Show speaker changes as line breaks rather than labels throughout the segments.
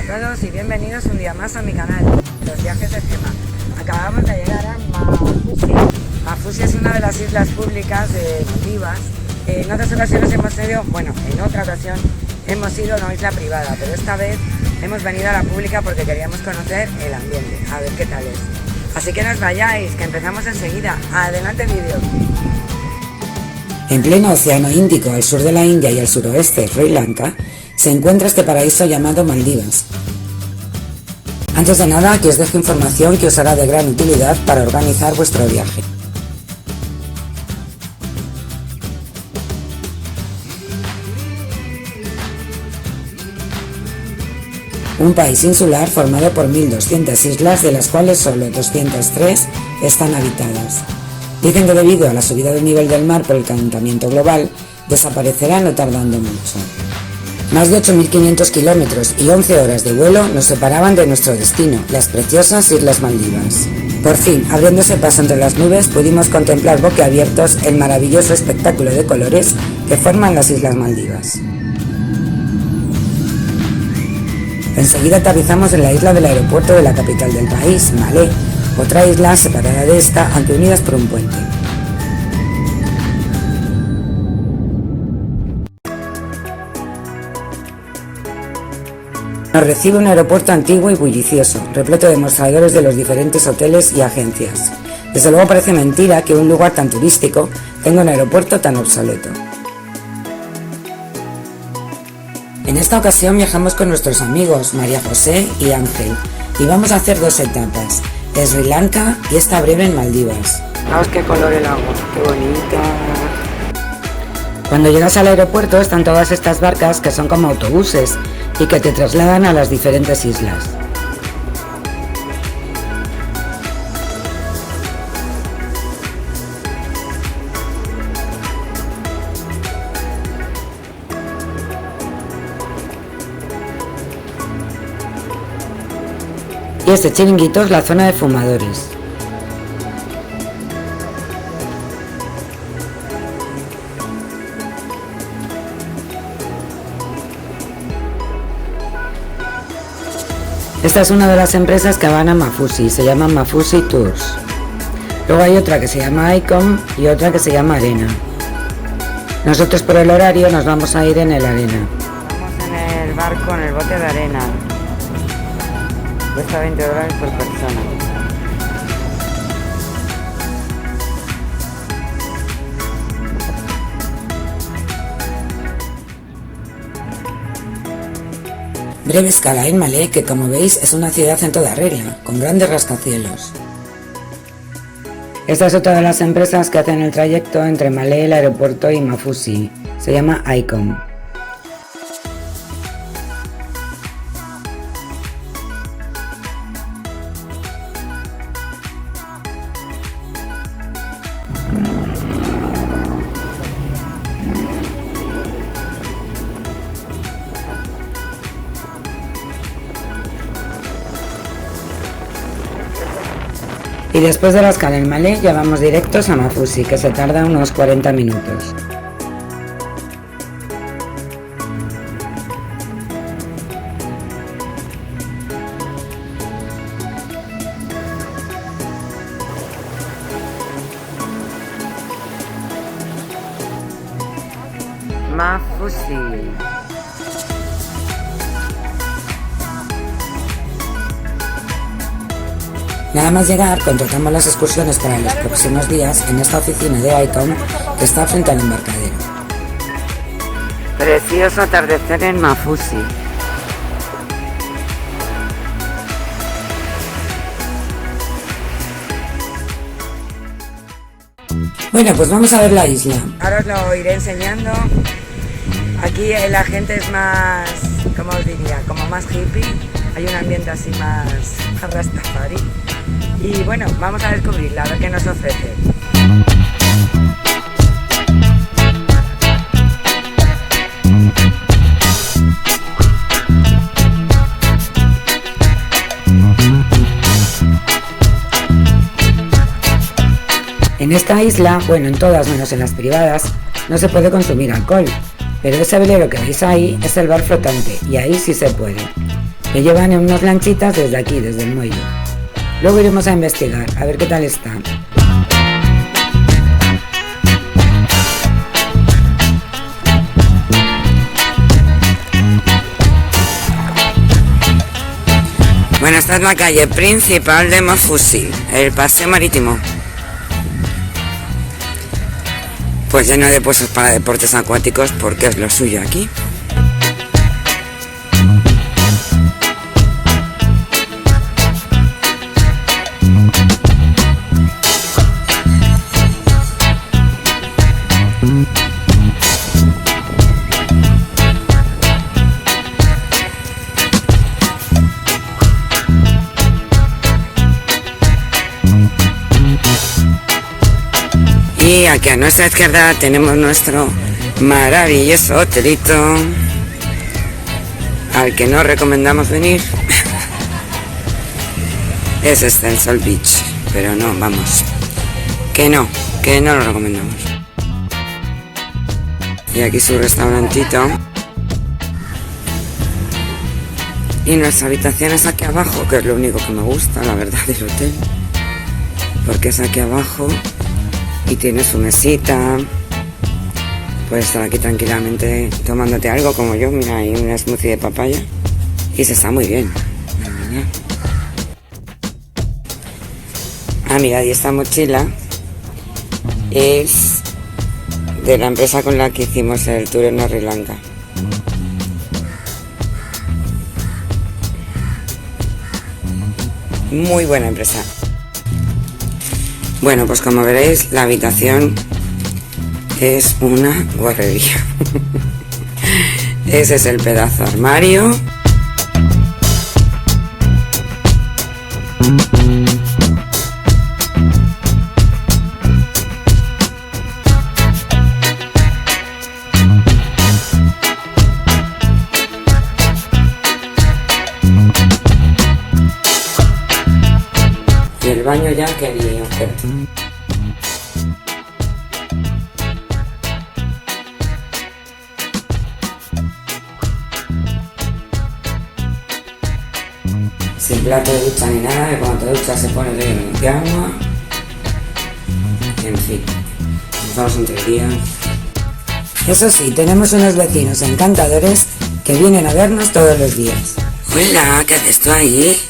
todos y bienvenidos un día más a mi canal, Los Viajes de Gemma. Acabamos de llegar a Mafusi. Mafusi es una de las islas públicas de Maldivas. En otras ocasiones en otra ocasión hemos ido a una isla privada, pero esta vez hemos venido a la pública porque queríamos conocer el ambiente, a ver qué tal es. Así que no os vayáis, que empezamos enseguida. Adelante el vídeo.
En pleno Océano Índico, al sur de la India y al suroeste de Sri Lanka, se encuentra este paraíso llamado Maldivas. Antes de nada, aquí os dejo información que os hará de gran utilidad para organizar vuestro viaje. Un país insular formado por 1.200 islas, de las cuales solo 203 están habitadas. Dicen que debido a la subida del nivel del mar por el calentamiento global, desaparecerá no tardando mucho. Más de 8.500 kilómetros y 11 horas de vuelo nos separaban de nuestro destino, las preciosas Islas Maldivas. Por fin, abriéndose paso entre las nubes, pudimos contemplar boquiabiertos el maravilloso espectáculo de colores que forman las Islas Maldivas. Enseguida aterrizamos en la isla del aeropuerto de la capital del país, Malé, otra isla separada de esta, aunque unidas por un puente. Nos recibe un aeropuerto antiguo y bullicioso, repleto de mostradores de los diferentes hoteles y agencias. Desde luego parece mentira que un lugar tan turístico tenga un aeropuerto tan obsoleto. En esta ocasión viajamos con nuestros amigos María José y Ángel y vamos a hacer dos etapas, Sri Lanka y esta breve en Maldivas.
Fijaos qué color el agua, qué bonita.
Cuando llegas al aeropuerto están todas estas barcas que son como autobuses y que te trasladan a las diferentes islas. Y este chiringuito es la zona de fumadores. Esta es una de las empresas que van a Mafusi, se llama Mafusi Tours. Luego hay otra que se llama Icom y otra que se llama Arena. Nosotros por el horario nos vamos a ir en el Arena.
Vamos en el barco, en el bote de arena. Cuesta $20 por persona.
Breve escala en Malé, que como veis es una ciudad en toda regla, con grandes rascacielos. Esta es otra de las empresas que hacen el trayecto entre Malé, el aeropuerto y Mafusi. Se llama Icom. Y después de la escala en Malé ya vamos directos a Mafusi, que se tarda unos 40 minutos.
Mafusi.
Nada más llegar, contratamos las excursiones para los próximos días en esta oficina de Icom que está frente al embarcadero.
Precioso atardecer en Mafusi.
Bueno, pues vamos a ver la isla.
Ahora os lo iré enseñando. Aquí la gente es más, ¿cómo os diría? Como más hippie. Hay un ambiente así más rastafari. Y bueno, vamos a descubrirla, a ver qué nos ofrece.
En esta isla, bueno, en todas menos en las privadas, no se puede consumir alcohol, pero ese velero que veis ahí es el bar flotante y ahí sí se puede. que llevan en unas lanchitas desde aquí, desde el muelle. Luego iremos a investigar, a ver qué tal está.
Bueno, esta es la calle principal de Mafusi, el paseo marítimo. Pues lleno de puestos para deportes acuáticos porque es lo suyo aquí. Y aquí a nuestra izquierda tenemos nuestro maravilloso hotelito al que no recomendamos venir. Es Excelsior Beach, pero no, vamos, que no lo recomendamos. Y aquí su restaurantito. Y nuestra habitación es aquí abajo, que es lo único que me gusta, la verdad, del hotel. Porque es aquí abajo y tiene su mesita. Puedes estar aquí tranquilamente tomándote algo como yo. Mira, hay una smoothie de papaya. Y se está muy bien, la verdad. Ah, mira, y esta mochila es de la empresa con la que hicimos el tour en Sri Lanka. Muy buena empresa. Bueno, pues como veréis, la habitación es una guarrería. Ese es el pedazo armario. Y el baño ya quería hacer. Sin plato de ducha ni nada, que cuando te duchas se pone de agua. En fin, estamos entre días.
Eso sí, tenemos unos vecinos encantadores que vienen a vernos todos los días.
Hola, ¿qué haces tú ahí?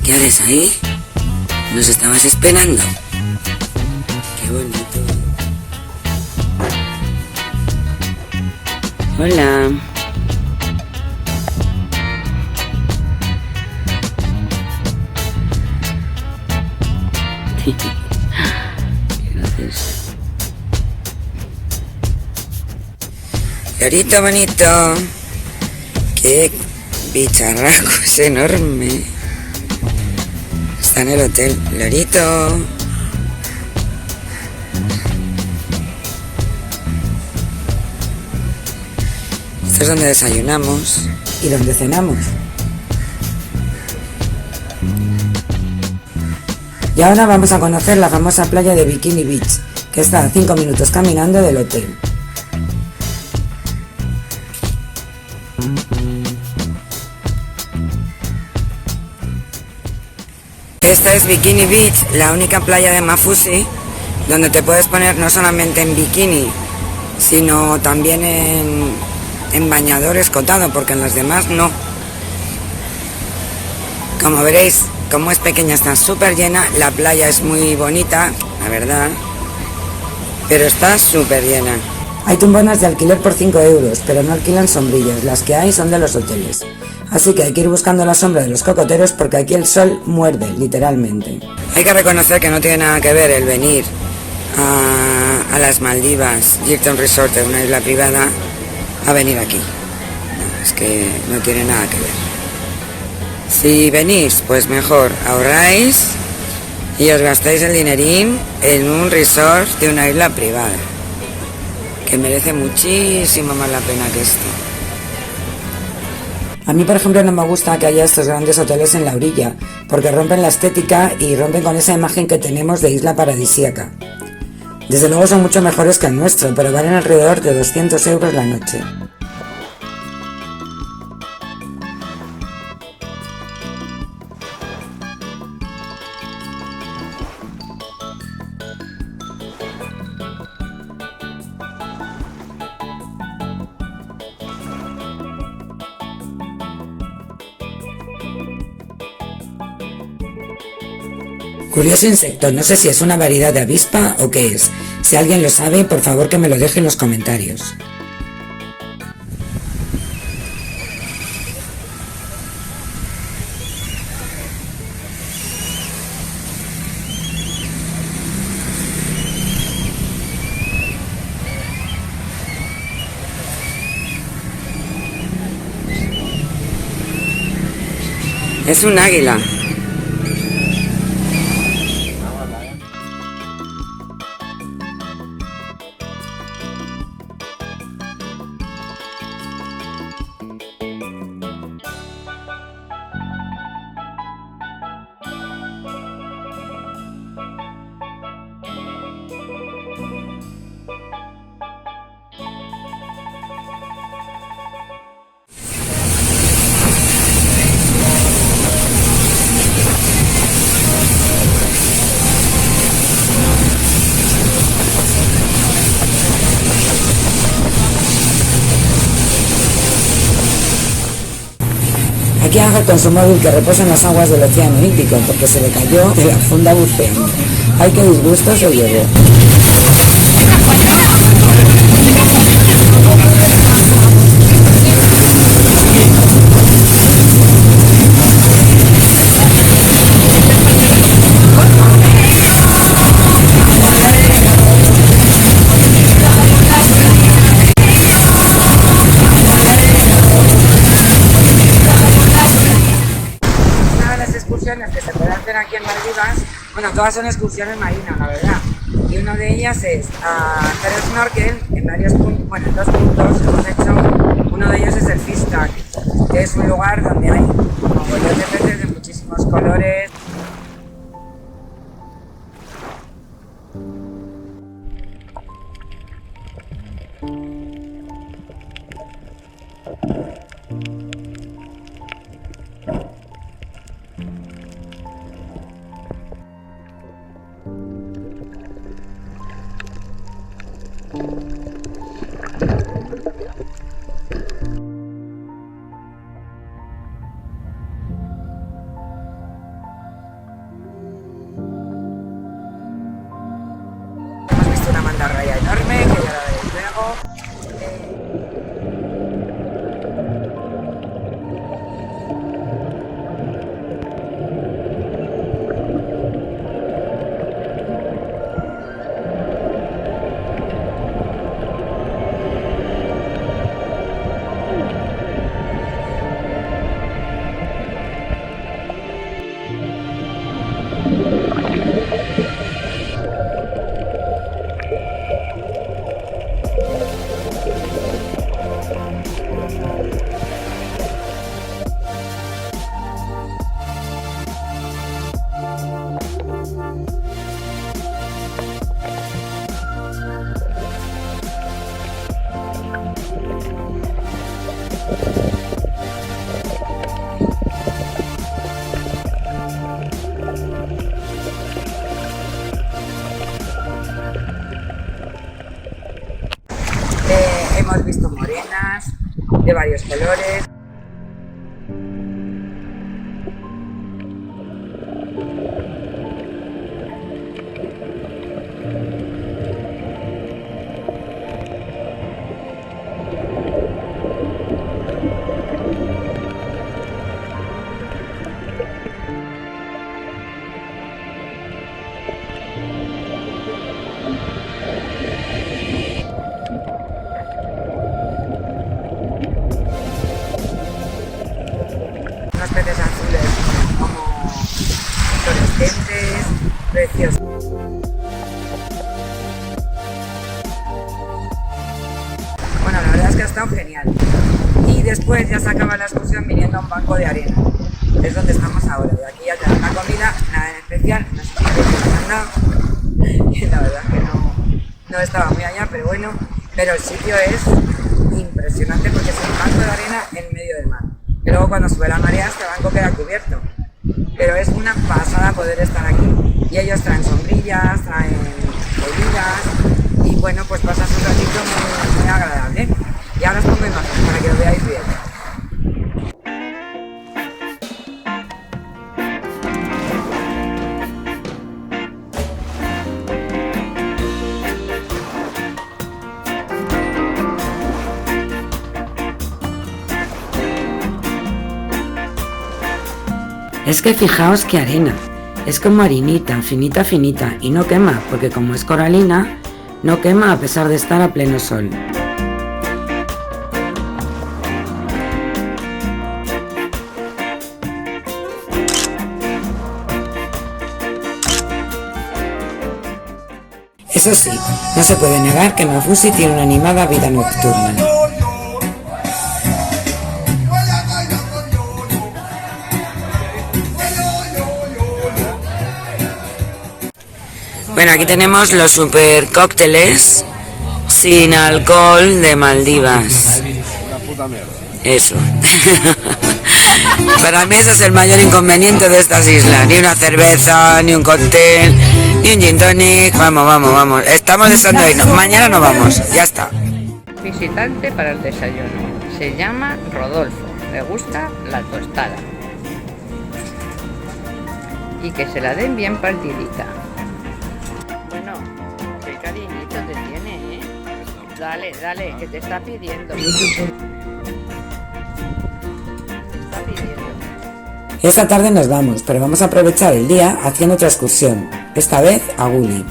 ¿Qué haces ahí? ¿Nos estabas esperando? Qué bonito. Hola. Gracias. Lorito bonito. Qué bicharraco, es enorme. Está en el hotel. Lorito. Esto es donde desayunamos.
¿Y donde cenamos? Y ahora vamos a conocer la famosa playa de Bikini Beach, que está a 5 minutos caminando del hotel.
Esta es Bikini Beach, la única playa de Mafusi donde te puedes poner no solamente en bikini, sino también en bañador escotado, porque en las demás no. Como veréis, como es pequeña, está súper llena. La playa es muy bonita, la verdad, pero está súper llena.
Hay tumbonas de alquiler por 5 euros, pero no alquilan sombrillas, las que hay son de los hoteles. Así que hay que ir buscando la sombra de los cocoteros porque aquí el sol muerde, literalmente.
Hay que reconocer que no tiene nada que ver el venir a las Maldivas, irte a un resort de una isla privada, a venir aquí. No, es que no tiene nada que ver. Si venís, pues mejor ahorráis y os gastáis el dinerín en un resort de una isla privada, que merece muchísimo más la pena que esto.
A mí, por ejemplo, no me gusta que haya estos grandes hoteles en la orilla, porque rompen la estética y rompen con esa imagen que tenemos de isla paradisíaca. Desde luego son mucho mejores que el nuestro, pero valen alrededor de 200 euros la noche. Curioso insecto, no sé si es una variedad de avispa o qué es. Si alguien lo sabe, por favor que me lo deje en los comentarios.
Es un águila.
Aquí Ángel con su móvil que reposa en las aguas del océano Índico porque se le cayó de la funda buceando. Ay, qué disgusto se llevó.
Que se puede hacer aquí en Maldivas, bueno, todas son excursiones marinas, la verdad, y una de ellas es hacer snorkel en varios puntos, bueno, en 2 puntos hemos hecho, uno de ellos es el Fish Tank, que es un lugar donde hay mogollón de peces de muchísimos colores. Hemos visto una mantarraya enorme, que ya la veréis luego. Hemos visto morenas de varios colores. Unos peces azules como fluorescentes, preciosos. Bueno, la verdad es que ha estado genial. Y después ya se acaba la excursión viniendo a un banco de arena. Es donde estamos ahora. De aquí ya te dan la comida, nada en especial, no sé si te lo han dado. Y la verdad es que no estaba muy allá, pero bueno. Pero el sitio es impresionante porque es un banco de arena en medio del mar. Y luego cuando sube la marea este banco queda cubierto. Pero es una pasada poder estar aquí. Y ellos traen sombrillas, traen bebidas y bueno, pues pasas un ratito muy, muy agradable. Y ahora os pongo imágenes para que lo veáis bien.
Es que fijaos qué arena. Es como harinita, finita, finita, y no quema, porque como es coralina, no quema a pesar de estar a pleno sol. Eso sí, no se puede negar que Mafusi tiene una animada vida nocturna. Bueno, aquí tenemos los super cócteles sin alcohol de Maldivas. Eso. Para mí ese es el mayor inconveniente de estas islas. Ni una cerveza, ni un cóctel, ni un gin tonic. Vamos. Estamos deseando hoy. No, mañana no vamos. Ya está.
Visitante para el desayuno. Se llama Rodolfo. Le gusta la tostada. Y que se la den bien partidita. Bueno, qué cariñito te tiene, ¿eh? Dale, que te está pidiendo.
Esta tarde nos vamos, pero vamos a aprovechar el día haciendo otra excursión, esta vez a Guli.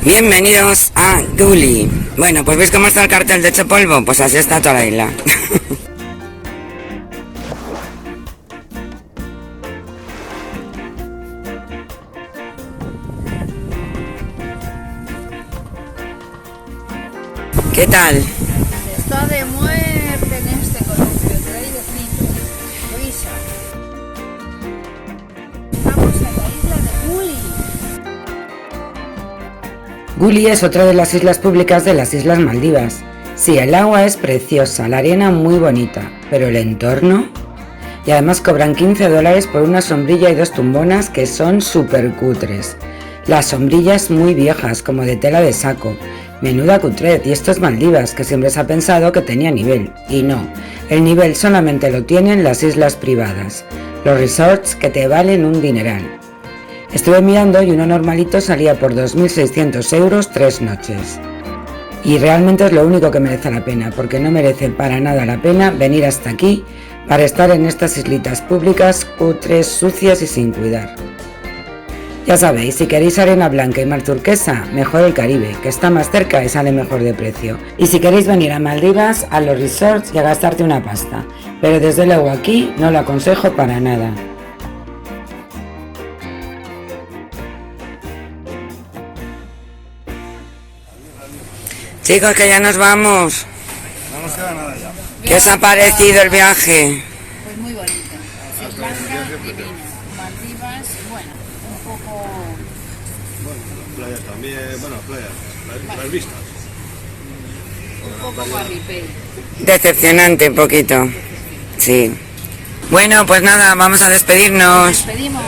Bienvenidos a Guli. Bueno, pues ¿veis cómo está el cartel de Hecho Polvo? Pues así está toda la isla. ¿Qué tal?
Está de muerte en este colegio, traidecito. Luisa. Estamos en la isla de Guli.
Guli es otra de las islas públicas de las Islas Maldivas. Sí, el agua es preciosa, la arena muy bonita, pero el entorno... Y además cobran $15 por una sombrilla y 2 tumbonas que son súper cutres. Las sombrillas muy viejas, como de tela de saco. Menuda cutred, y esto es Maldivas, que siempre se ha pensado que tenía nivel. Y no, el nivel solamente lo tienen las islas privadas, los resorts que te valen un dineral. Estuve mirando y uno normalito salía por 2.600 euros 3 noches. Y realmente es lo único que merece la pena, porque no merece para nada la pena venir hasta aquí para estar en estas islitas públicas cutres, sucias y sin cuidar. Ya sabéis, si queréis arena blanca y mar turquesa, mejor el Caribe, que está más cerca y sale mejor de precio. Y si queréis venir a Maldivas, a los resorts y a gastarte una pasta. Pero desde luego aquí no lo aconsejo para nada. Chicos, que ya nos vamos.
No nos queda nada ya.
¿Qué os ha parecido el viaje?
Pues muy bonito. Es blanca, divino. Maldivas, bueno, un poco...
Bueno, playas también, las vistas.
Un poco guarripel.
Decepcionante un poquito. Sí. Bueno, pues nada, vamos a despedirnos.
Despedimos.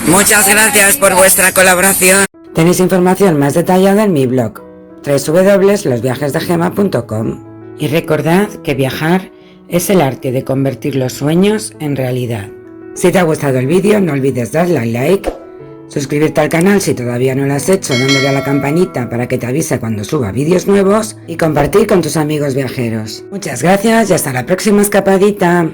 Muchas gracias por vuestra colaboración. Tenéis información más detallada en mi blog www.losviajesdegema.com. Y recordad que viajar es el arte de convertir los sueños en realidad. Si te ha gustado el vídeo, no olvides darle al like, suscribirte al canal si todavía no lo has hecho, dándole a la campanita para que te avise cuando suba vídeos nuevos y compartir con tus amigos viajeros. Muchas gracias y hasta la próxima escapadita.